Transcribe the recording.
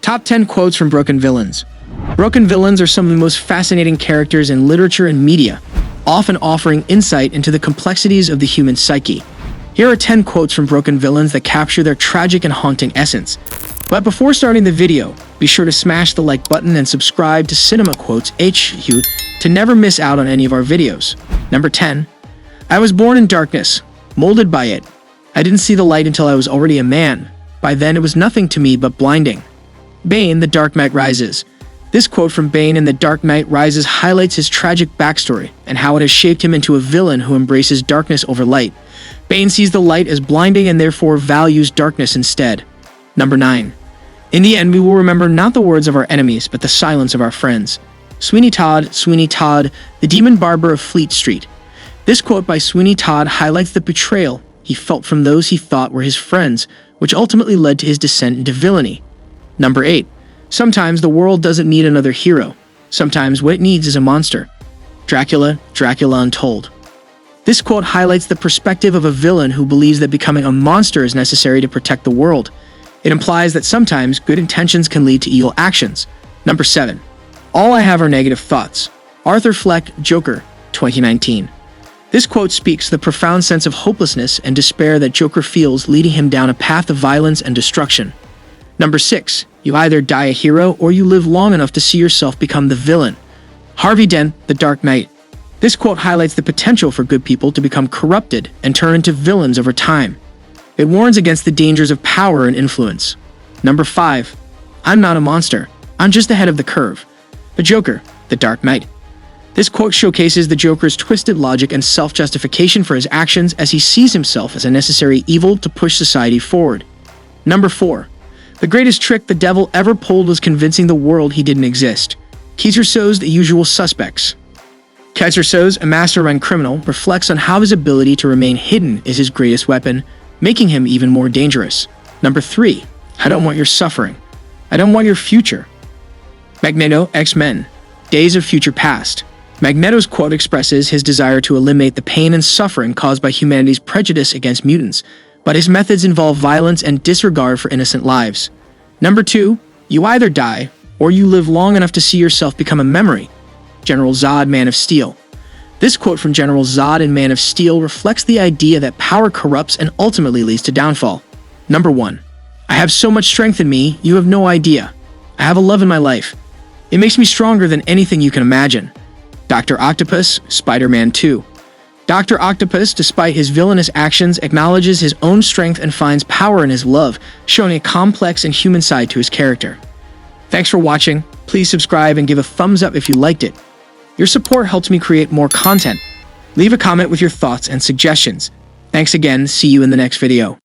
Top 10 quotes from broken villains. Broken villains are some of the most fascinating characters in literature and media, often offering insight into the complexities of the human psyche. Here are 10 quotes from broken villains that capture their tragic and haunting essence. But before starting the video, be sure to smash the like button and subscribe to Cinema Quotes HQ to never miss out on any of our videos. Number 10. I was born in darkness, molded by it. I didn't see the light until I was already a man. By then it was nothing to me but blinding. Bane, The Dark Knight Rises. This quote from Bane in The Dark Knight Rises highlights his tragic backstory and how it has shaped him into a villain who embraces darkness over light. Bane sees the light as blinding and therefore values darkness instead. Number 9. In the end, we will remember not the words of our enemies, but the silence of our friends. Sweeney Todd, the demon barber of Fleet Street. This quote by Sweeney Todd highlights the betrayal he felt from those he thought were his friends, which ultimately led to his descent into villainy. Number 8. Sometimes the world doesn't need another hero. Sometimes what it needs is a monster. Dracula Untold. This quote highlights the perspective of a villain who believes that becoming a monster is necessary to protect the world. It implies that sometimes good intentions can lead to evil actions. Number 7. All I have are negative thoughts. Arthur Fleck, Joker, 2019. This quote speaks to the profound sense of hopelessness and despair that Joker feels, leading him down a path of violence and destruction. Number 6. You either die a hero or you live long enough to see yourself become the villain. Harvey Dent, The Dark Knight. This quote highlights the potential for good people to become corrupted and turn into villains over time. It warns against the dangers of power and influence. Number 5. I'm not a monster. I'm just ahead of the curve. The Joker, The Dark Knight. This quote showcases the Joker's twisted logic and self-justification for his actions as he sees himself as a necessary evil to push society forward. Number 4. The greatest trick the devil ever pulled was convincing the world he didn't exist. Keyserso's The Usual Suspects. Keyserso's, a mastermind criminal, reflects on how his ability to remain hidden is his greatest weapon, making him even more dangerous. Number 3. I don't want your suffering. I don't want your future. Magneto, X-Men. Days of Future Past. Magneto's quote expresses his desire to eliminate the pain and suffering caused by humanity's prejudice against mutants, but his methods involve violence and disregard for innocent lives. Number 2. You either die, or you live long enough to see yourself become a memory. General Zod, Man of Steel. This quote from General Zod in Man of Steel reflects the idea that power corrupts and ultimately leads to downfall. Number 1. I have so much strength in me, you have no idea. I have a love in my life. It makes me stronger than anything you can imagine. Dr. Octopus, Spider-Man 2. Dr. Octopus, despite his villainous actions, acknowledges his own strength and finds power in his love, showing a complex and human side to his character. Thanks for watching. Please subscribe and give a thumbs up if you liked it. Your support helps me create more content. Leave a comment with your thoughts and suggestions. Thanks again. See you in the next video.